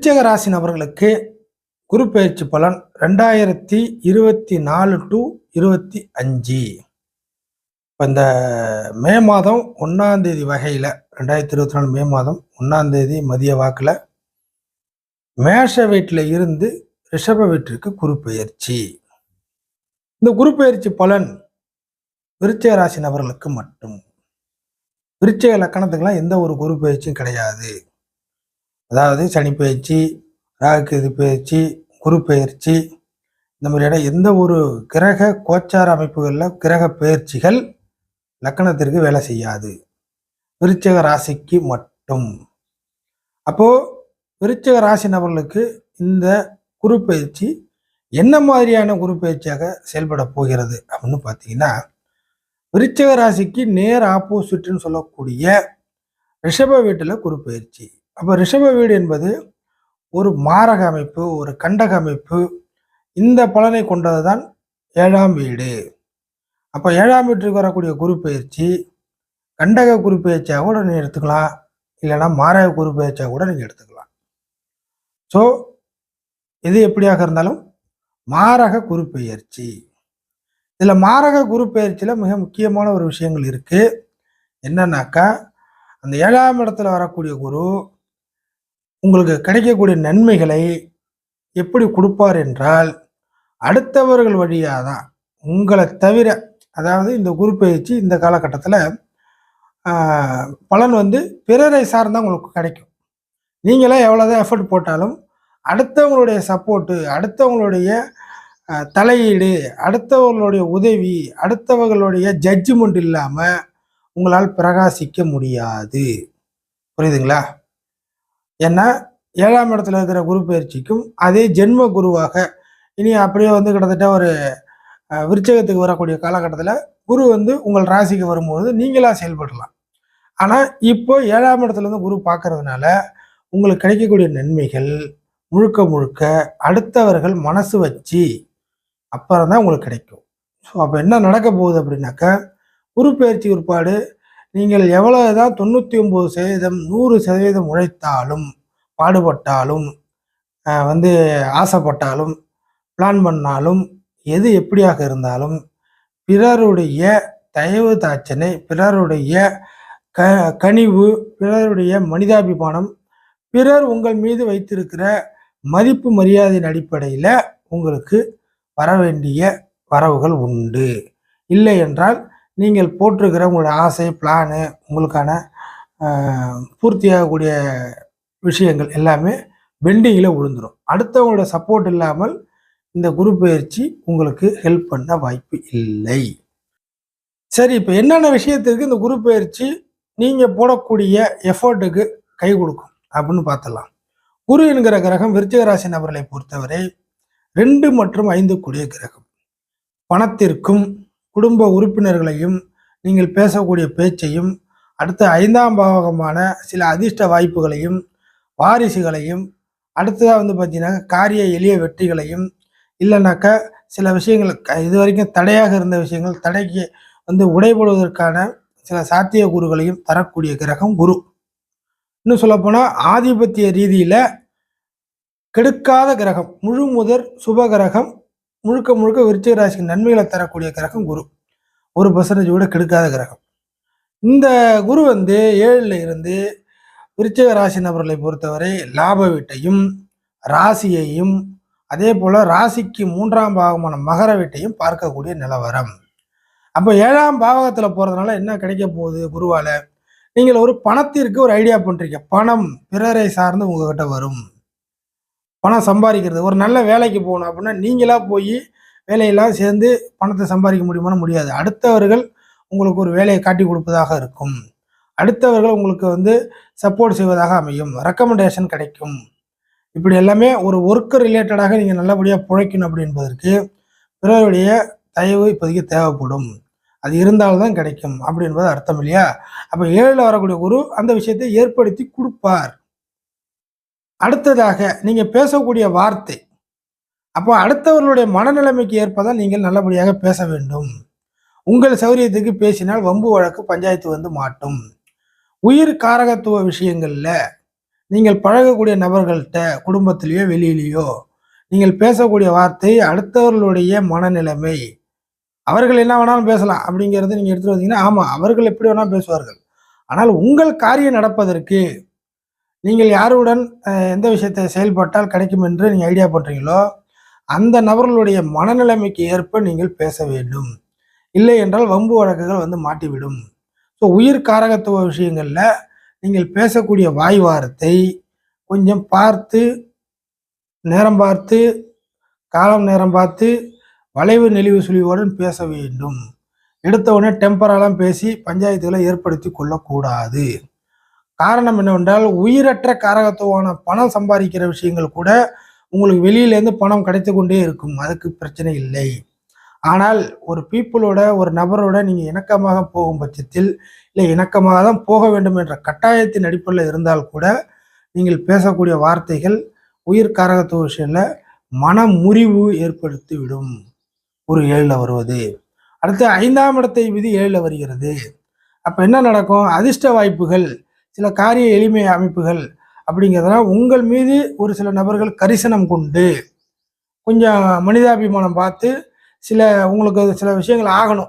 விருச்சிக ராசி நபர்களுக்கு குரு பெயர்ச்சி பலன் 2024 டு 25. இப்போ இந்த மே மாதம் 1ஆம் தேதி வகையில் 2024 மே மாதம் 1ஆம் தேதி மதிய வாக்கில் மேஷ வீட்டில் இருந்து ரிஷப வீட்டிற்கு குரு பெயர்ச்சி. இந்த குரு பெயர்ச்சி பலன் விருச்சிக ராசி நபர்களுக்கு மட்டும். விருச்சிக லக்கணத்துக்கெல்லாம் எந்த ஒரு குரு பெயர்ச்சியும் கிடையாது. அதாவது சனி பெயர்ச்சி, ராகு பெயர்ச்சி, குரு பெயர்ச்சி, இந்த மாதிரியான எந்த ஒரு கிரக கோச்சார அமைப்புகளில் கிரக பெயர்ச்சிகள் லக்கணத்திற்கு வேலை செய்யாது, விருச்சிக ராசிக்கு மட்டும். அப்போ விருச்சிக ராசி நபர்களுக்கு இந்த குரு பயிற்சி என்ன மாதிரியான குரு பயிற்சியாக செயல்பட போகிறது அப்படின்னு பார்த்தீங்கன்னா, விருச்சிக ராசிக்கு நேர் ஆப்போசிட்னு சொல்லக்கூடிய ரிஷப வீட்டில் குரு பயிற்சி. அப்போ ரிஷப வீடு என்பது ஒரு மாரக அமைப்பு, ஒரு கண்டக அமைப்பு. இந்த பலனை கொண்டது தான் 7ஆம் வீடு. அப்போ 7ஆம் வீட்டுக்கு வரக்கூடிய குரு பயிற்சி கண்டக குரு பயிற்சியாக கூட நீங்கள் எடுத்துக்கலாம், இல்லைன்னா மாரக குரு பயிற்சியாக கூட நீங்கள் எடுத்துக்கலாம். ஸோ இது எப்படியாக இருந்தாலும் மாரக குரு பயிற்சி. இதில் மாரக குரு பயிற்சியில் மிக முக்கியமான ஒரு விஷயங்கள் இருக்குது. என்னன்னாக்கா, அந்த 7ஆம் இடத்துல வரக்கூடிய குரு உங்களுக்கு கிடைக்கக்கூடிய நன்மைகளை எப்படி கொடுப்பார் என்றால், அடுத்தவர்கள் வழியாக தான். உங்களை தவிர, அதாவது இந்த குரு பயிற்சி இந்த காலகட்டத்தில் பலன் பிறரை சார்ந்தால் உங்களுக்கு கிடைக்கும். நீங்களே எவ்வளோதான் எஃபர்ட் போட்டாலும் அடுத்தவங்களுடைய சப்போர்ட்டு, அடுத்தவங்களுடைய தலையீடு, அடுத்தவர்களுடைய உதவி, அடுத்தவர்களுடைய ஜட்ஜ்மெண்ட் இல்லாமல் உங்களால் பிரகாசிக்க முடியாது. புரியுதுங்களா? ஏன்னா 7ஆம் இடத்துல இருக்கிற குரு பயிற்சிக்கும் அதே ஜென்ம குருவாக இனி அப்படியே கிட்டத்தட்ட ஒரு விருச்சகத்துக்கு வரக்கூடிய காலகட்டத்தில் குரு உங்கள் ராசிக்கு வரும்போது நீங்களாக செயல்படலாம். ஆனால் இப்போ 7ஆம் இடத்துலேருந்து குரு பார்க்கறதுனால உங்களுக்கு கிடைக்கக்கூடிய நன்மைகள் முழுக்க முழுக்க அடுத்தவர்கள் மனசு வச்சு அப்புறம் தான் உங்களுக்கு கிடைக்கும். ஸோ அப்போ என்ன நடக்க போகுது அப்படின்னாக்கா, குரு பயிற்சி உட்பாடு நீங்கள் எவ்வளவுதான் 99% 100% உழைத்தாலும், பாடுபட்டாலும், ஆசைப்பட்டாலும், பிளான் பண்ணாலும், எது எப்படியாக இருந்தாலும் பிறருடைய தயவு தாட்சணை, பிறருடைய கனிவு, பிறருடைய மனிதாபிமானம், பிறர் உங்கள் மீது வைத்திருக்கிற மதிப்பு மரியாதையின் அடிப்படையில் உங்களுக்கு வர வேண்டிய வரவுகள் உண்டு. இல்லை என்றால் நீங்கள் போட்டிருக்கிற உங்களோட ஆசை, பிளானு, உங்களுக்கான பூர்த்தியாகக்கூடிய விஷயங்கள் எல்லாமே பெண்டிங்கில் விழுந்துடும். அடுத்தவங்களோட சப்போர்ட் இல்லாமல் இந்த குரு பயிற்சி உங்களுக்கு ஹெல்ப் பண்ண வாய்ப்பு இல்லை. சரி, இப்போ என்னென்ன விஷயத்திற்கு இந்த குரு பயிற்சி நீங்கள் போடக்கூடிய எஃபர்ட்டுக்கு கை கொடுக்கும் அப்படின்னு பார்த்துடலாம். குரு என்கிற கிரகம் விருச்சிக ராசி நபர்களை பொறுத்தவரை 2 மற்றும் 5 கூடிய கிரகம். பணத்திற்கும் குடும்ப உறுப்பினர்களையும் நீங்கள் பேசக்கூடிய பேச்சையும், அடுத்த 5ஆம் பாவகமான சில அதிர்ஷ்ட வாய்ப்புகளையும், வாரிசுகளையும், அடுத்ததாக பார்த்தீங்கன்னா காரிய எளிய வெற்றிகளையும், இல்லைனாக்கா சில விஷயங்கள் இது வரைக்கும் தடையாக இருந்த விஷயங்கள் தடைக்கு உடைபடுவதற்கான சில சாத்திய கூறுகளையும் தரக்கூடிய கிரகம் குரு. இன்னும் சொல்லப்போனால் ஆதிபத்திய ரீதியில் கெடுக்காத கிரகம், முழு முதற் சுப கிரகம், முழுக்க முழுக்க விருச்சிக ராசிக்கு நன்மைகளை தரக்கூடிய கிரகம் குரு. 1% கூட கெடுக்காத கிரகம். இந்த குரு 7ல் இருந்து விருச்சிக ராசி நபர்களை பொறுத்தவரை லாப வீட்டையும் ராசியையும் அதே போல் ராசிக்கு 3ஆம் பாவகமான மகர வீட்டையும் பார்க்கக்கூடிய நிலவரம். அப்போ 7ஆம் பாவகத்தில் போகிறதுனால என்ன கிடைக்க போகுது குருவால்? நீங்கள் ஒரு பணத்திற்கு ஒரு ஐடியா பண்ணுறீங்க. பணம் பிறரை சார்ந்து உங்ககிட்ட வரும். பணம் சம்பாதிக்கிறது, ஒரு நல்ல வேலைக்கு போகணும் அப்படின்னா நீங்களாக போய் வேலையெல்லாம் சேர்ந்து பணத்தை சம்பாதிக்க முடியுமான்னு முடியாது. அடுத்தவர்கள் உங்களுக்கு ஒரு வேலையை காட்டி கொடுப்பதாக இருக்கும். அடுத்தவர்கள் உங்களுக்கு சப்போர்ட் செய்வதாக அமையும். ரெக்கமெண்டேஷன் கிடைக்கும். இப்படி எல்லாமே ஒரு ஒர்க்கு ரிலேட்டடாக நீங்கள் நல்லபடியாக பிழைக்கணும் அப்படி என்பதற்கு பிறருடைய தயவு இப்போதைக்கு தேவைப்படும். அது இருந்தால்தான் கிடைக்கும் அப்படி என்பது அர்த்தம் இல்லையா? அப்போ 7ல் வரக்கூடிய குரு அந்த விஷயத்தை ஏற்படுத்தி கொடுப்பார். அடுத்ததாக நீங்கள் பேசக்கூடிய வார்த்தை, அப்போ அடுத்தவர்களுடைய மனநிலைமைக்கு ஏற்பதான் நீங்கள் நல்லபடியாக பேச வேண்டும். உங்கள் சௌரியத்துக்கு பேசினால் வம்பு வழக்கு பஞ்சாயத்து மாட்டும். உயிர் காரகத்துவ விஷயங்கள்ல நீங்கள் பழகக்கூடிய நபர்கள்ட்ட குடும்பத்திலேயோ வெளியிலேயோ நீங்கள் பேசக்கூடிய வார்த்தை அடுத்தவர்களுடைய மனநிலைமை, அவர்கள் என்ன வேணாலும் பேசலாம் அப்படிங்கிறத நீங்கள் எடுத்துகிட்டு வந்தீங்கன்னா, ஆமாம் அவர்கள் எப்படி வேணாலும் பேசுவார்கள். ஆனால் உங்கள் காரியம் நடப்பதற்கு நீங்கள் யாருடன் எந்த விஷயத்தை செயல்பட்டால் கிடைக்கும் என்று நீங்கள் ஐடியா பண்ணுறீங்களோ அந்த நபர்களுடைய மனநிலைமைக்கு ஏற்ப நீங்கள் பேச வேண்டும். இல்லை என்றால் வம்பு வழக்குகள் வந்து மாட்டிவிடும். ஸோ உயிர் காரகத்துவ விஷயங்களில் நீங்கள் பேசக்கூடிய வாய் வார்த்தை கொஞ்சம் பார்த்து, நேரம் பார்த்து, காலம் நேரம் பார்த்து, வளைவு நெளிவு சுழிவுடன் பேச வேண்டும். எடுத்த உடனே டெம்பரெல்லாம் பேசி பஞ்சாயத்துகளை ஏற்படுத்தி கொள்ளக்கூடாது. காரணம் என்னவென்றால் உயிரற்ற காரகத்துவமான பணம் சம்பாதிக்கிற விஷயங்கள் கூட உங்களுக்கு வெளியிலேருந்து பணம் கிடைத்து கொண்டே இருக்கும். அதுக்கு பிரச்சனை இல்லை. ஆனால் ஒரு பீப்புளோட ஒரு நபரோட நீங்கள் இணக்கமாக போகும் பட்சத்தில், இல்லை இணக்கமாக தான் போக வேண்டும் என்ற கட்டாயத்தின் அடிப்படையில் இருந்தால் கூட நீங்கள் பேசக்கூடிய வார்த்தைகள் உயிர் காரகத்துவ விஷயத்தில் மன முறிவு ஏற்படுத்திவிடும். ஒரு 7ல் வருவது. அடுத்து 5ஆம் இடத்தை விதி 7ல் வருகிறது. அப்போ என்ன நடக்கும்? அதிர்ஷ்ட வாய்ப்புகள், சில காரிய எளிமை அமைப்புகள் அப்படிங்கிறதுனால உங்கள் மீது ஒரு சில நபர்கள் கரிசனம் கொண்டு கொஞ்சம் மனிதாபிமானம் பார்த்து உங்களுக்கு சில விஷயங்கள் ஆகணும்,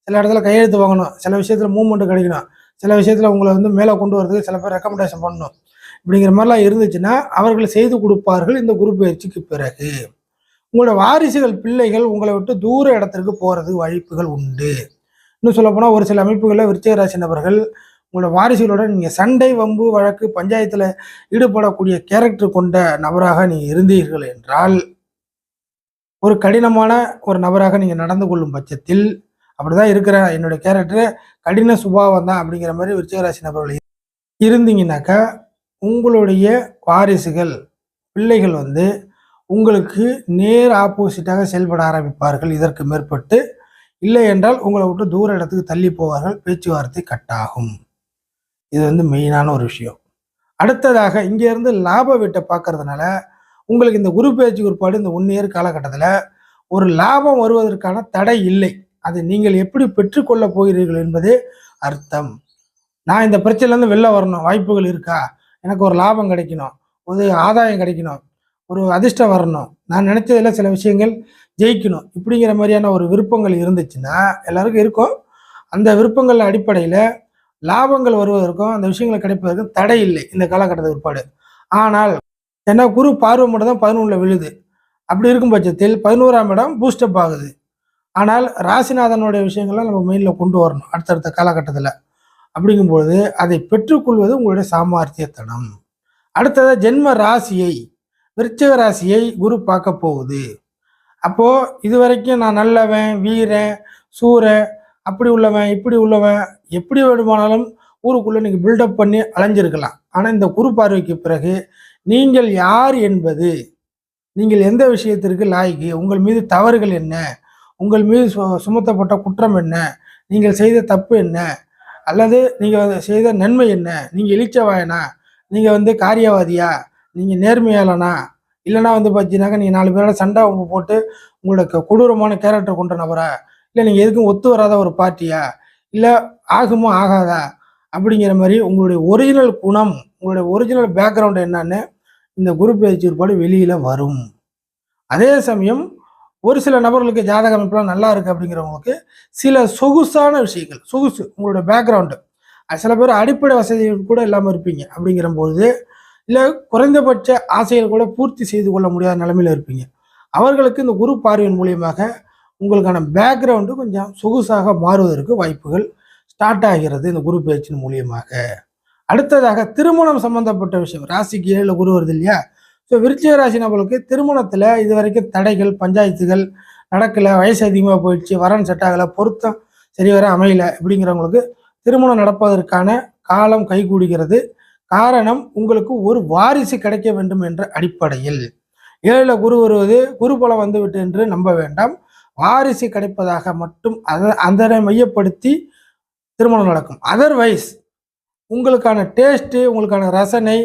சில இடத்துல கையெழுத்து வாங்கணும், சில விஷயத்தில் மூவ்மெண்ட் கிடைக்கணும், சில விஷயத்தில் உங்களை வந்து மேலே கொண்டு வரதுக்கு சில பேர் ரெக்கமெண்டேஷன் பண்ணணும், இப்படிங்கிற மாதிரிலாம் இருந்துச்சுன்னா அவர்கள் செய்து கொடுப்பார்கள். இந்த குரு பயிற்சிக்கு பிறகு உங்களோட வாரிசுகள் பிள்ளைகள் உங்களை விட்டு தூர இடத்திற்கு போகிறதுக்கு வாய்ப்புகள் உண்டு. இன்னும் சொல்லப்போனால் ஒரு சில அமைப்புகளில் விருச்சிக ராசி நபர்கள் உங்களோட வாரிசுகளோட நீங்கள் சண்டை வம்பு வழக்கு பஞ்சாயத்தில் ஈடுபடக்கூடிய கேரக்டர் கொண்ட நபராக நீங்கள் இருந்தீர்கள் என்றால், ஒரு கடினமான ஒரு நபராக நீங்கள் நடந்து கொள்ளும் பட்சத்தில், அப்படிதான் இருக்கிற என்னுடைய கேரக்டர் கடின சுபாவம் தான் அப்படிங்கிற மாதிரி விருச்சிகராசி நபர்கள் இருந்தீங்கன்னாக்கா உங்களுடைய வாரிசுகள் பிள்ளைகள் வந்து உங்களுக்கு நேர் ஆப்போசிட்டாக செயல்பட ஆரம்பிப்பார்கள். இதற்கு மேற்பட்டு இல்லை என்றால் உங்களை விட்டு தூர இடத்துக்கு தள்ளி போவார்கள். பேச்சுவார்த்தை கட்டாகும். இது வந்து மெயினான ஒரு விஷயம். அடுத்ததாக இங்கேருந்து லாப வீட்டை பார்க்கறதுனால உங்களுக்கு இந்த குரு பயிற்சி உட்பாடு இந்த 1 இயர் காலகட்டத்தில் ஒரு லாபம் வருவதற்கான தடை இல்லை. அது நீங்கள் எப்படி பெற்றுக்கொள்ள போகிறீர்கள் என்பதே அர்த்தம். நான் இந்த பிரச்சனையிலேருந்து வெளில வரணும், வாய்ப்புகள் இருக்கா, எனக்கு ஒரு லாபம் கிடைக்கணும், ஒரு ஆதாயம் கிடைக்கணும், ஒரு அதிர்ஷ்டம் வரணும், நான் நினைச்சதில் சில விஷயங்கள் ஜெயிக்கணும், இப்படிங்கிற மாதிரியான ஒரு விருப்பங்கள் இருந்துச்சுன்னா எல்லாருக்கும் இருக்கும். அந்த விருப்பங்கள் அடிப்படையில் லாபங்கள் வருவதற்கும் அந்த விஷயங்கள் கிடைப்பதற்கும் தடை இல்லை இந்த காலகட்டத்தை உட்பாடு. ஆனால் ஏன்னா குரு பார்வை மட்டும் தான் 11ல் விழுது. அப்படி இருக்கும் பட்சத்தில் 11ஆம் இடம் பூஸ்டப் ஆகுது. ஆனால் ராசிநாதனுடைய விஷயங்கள்லாம் நம்ம மெயினில் கொண்டு வரணும் அடுத்தடுத்த காலகட்டத்தில். அப்படிங்கும்பொழுது அதை பெற்றுக்கொள்வது உங்களுடைய சாமர்த்தியத்தனம். அடுத்ததாக ஜென்ம ராசியை விருச்சிக ராசியை குரு பார்க்க போகுது. அப்போது இது வரைக்கும் நான் நல்லவன் வீரன் சூரன் அப்படி உள்ளவன் இப்படி உள்ளவன் எப்படி வேணுமானாலும் ஊருக்குள்ளே நீங்கள் பில்டப் பண்ணி அலைஞ்சிருக்கலாம். ஆனால் இந்த குரு பார்வைக்கு பிறகு நீங்கள் யார் என்பது, நீங்கள் எந்த விஷயத்திற்கு லாய்க்கு, உங்கள் மீது தவறுகள் என்ன, உங்கள் மீது சுமத்தப்பட்ட குற்றம் என்ன, நீங்கள் செய்த தப்பு என்ன, அல்லது நீங்கள் செய்த நன்மை என்ன, நீங்கள் இளிச்சவாயனா, நீங்கள் வந்து காரியவாதியா, நீங்கள் நேர்மையாளனா, இல்லைனா வந்து பார்த்தீங்கன்னாக்கா நீங்கள் 4 பேரோட சண்டை அவங்க போட்டு உங்களோட கொடூரமான கேரக்டர் கொண்ட நபரா, இல்லை நீங்கள் எதுக்கும் ஒத்து வராத ஒரு பார்ட்டியா, இல்லை ஆகுமோ ஆகாதா அப்படிங்கிற மாதிரி உங்களுடைய ஒரிஜினல் குணம், உங்களுடைய ஒரிஜினல் பேக்ரவுண்ட் என்னன்னு இந்த குரு பயிற்சி ஏற்பாடு வெளியில் வரும். அதே சமயம் ஒரு சில நபர்களுக்கு ஜாதக அமைப்புலாம் நல்லா இருக்குது அப்படிங்கிறவங்களுக்கு சில சொகுசான விஷயங்கள், சொகுசு உங்களோட பேக்ரவுண்டு, சில பேர் அடிப்படை வசதிகள் கூட இல்லாமல் இருப்பீங்க. அப்படிங்கிற போது இல்லை குறைந்தபட்ச ஆசைகள் கூட பூர்த்தி செய்து கொள்ள முடியாத நிலைமையில் இருப்பீங்க. அவர்களுக்கு இந்த குரு பார்வையின் மூலியமாக உங்களுக்கான பேக்ரவுண்டு கொஞ்சம் சொகுசாக மாறுவதற்கு வாய்ப்புகள் ஸ்டார்ட் ஆகிறது இந்த குரு பயிற்சியின் மூலியமாக. அடுத்ததாக திருமணம் சம்பந்தப்பட்ட விஷயம், ராசிக்கு 7ல் குரு வருது இல்லையா? ஸோ விருச்சிக ராசி நபர்களுக்கு திருமணத்தில் இது வரைக்கும் தடைகள் பஞ்சாயத்துகள் நடக்கலை, வயசு அதிகமாக போயிடுச்சு, வரன் செட் ஆகலை, பொருத்தம் சரிவர அமையலை, இப்படிங்கிறவங்களுக்கு திருமணம் நடப்பதற்கான காலம் கைகூடுகிறது. காரணம் உங்களுக்கு ஒரு வாரிசு கிடைக்க வேண்டும் என்ற அடிப்படையில். 7ல் குரு வருவது குரு பலம் வந்துவிட்டு என்று நம்ப வேண்டாம். வாரிசு கிடைப்பதாக மட்டும் அதனை மையப்படுத்தி திருமணம் நடக்கும். அதர்வைஸ் உங்களுக்கான டேஸ்ட்டு, உங்களுக்கான ரசனை,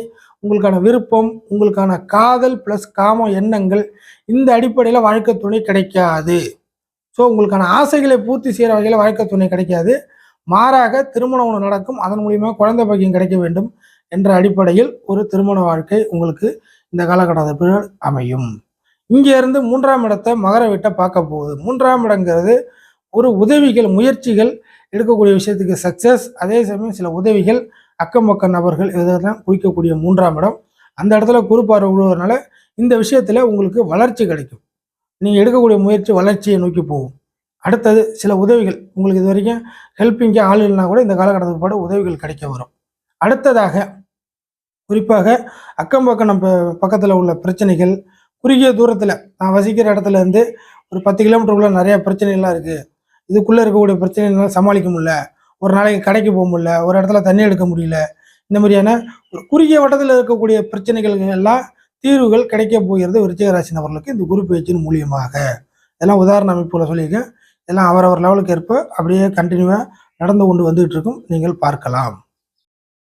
உங்களுக்கான விருப்பம், உங்களுக்கான காதல் ப்ளஸ் காம எண்ணங்கள், இந்த அடிப்படையில் வாழ்க்கை துணை கிடைக்காது. ஸோ உங்களுக்கான ஆசைகளை பூர்த்தி செய்கிற வகையில் வாழ்க்கை துணை கிடைக்காது. மாறாக திருமணம் ஒன்று நடக்கும், அதன் மூலியமாக குழந்தை பாக்கியம் கிடைக்க வேண்டும், என்ற அடிப்படையில் ஒரு திருமண வாழ்க்கை உங்களுக்கு இந்த காலகட்டத்தில் அமையும். இங்கே இருந்து 3ஆம் இடத்தை மகர வீட்டை பார்க்க போகுது. 3ஆம் இடங்கிறது ஒரு உதவிகள், முயற்சிகள் எடுக்கக்கூடிய விஷயத்துக்கு சக்சஸ், அதே சமயம் சில உதவிகள், அக்கம் பக்க நபர்கள் இதெல்லாம் குறிக்கக்கூடிய 3ஆம் இடம். அந்த இடத்துல குரு பார்வை விழுவதனால இந்த விஷயத்துல உங்களுக்கு வளர்ச்சி கிடைக்கும். நீங்க எடுக்கக்கூடிய முயற்சி வளர்ச்சியை நோக்கி போகும். அடுத்தது சில உதவிகள், உங்களுக்கு இது வரைக்கும் ஹெல்ப்பிங்க ஆள் இல்லைனா கூட இந்த காலகட்டத்துக்கு பாட உதவிகள் கிடைக்க வரும். அடுத்ததாக குறிப்பாக அக்கம் பக்கம் நம்ம பக்கத்தில் உள்ள பிரச்சனைகள், குறுகிய தூரத்தில் நான் வசிக்கிற இடத்துல இருந்து ஒரு 10 கிலோமீட்டருக்குள்ள நிறைய பிரச்சனைகள்லாம் இருக்குது. இதுக்குள்ளே இருக்கக்கூடிய பிரச்சனைகள்லாம் சமாளிக்க முடியல, ஒரு நாளைக்கு கடைக்கு போக முடியல, ஒரு இடத்துல தண்ணி எடுக்க முடியல, இந்த மாதிரியான ஒரு குறுகிய வட்டத்தில் இருக்கக்கூடிய பிரச்சனைகள் எல்லாம் தீர்வுகள் கிடைக்க போகிறது விருச்சிக ராசி நபர்களுக்கு இந்த குரு பயிற்சியின் மூலியமாக. இதெல்லாம் உதாரண அமைப்புல சொல்லியிருக்கேன். இதெல்லாம் அவரவர் லெவலுக்கு ஏற்ப அப்படியே கண்டினியூவாக நடந்து கொண்டு வந்துகிட்டு இருக்கும். நீங்கள் பார்க்கலாம்.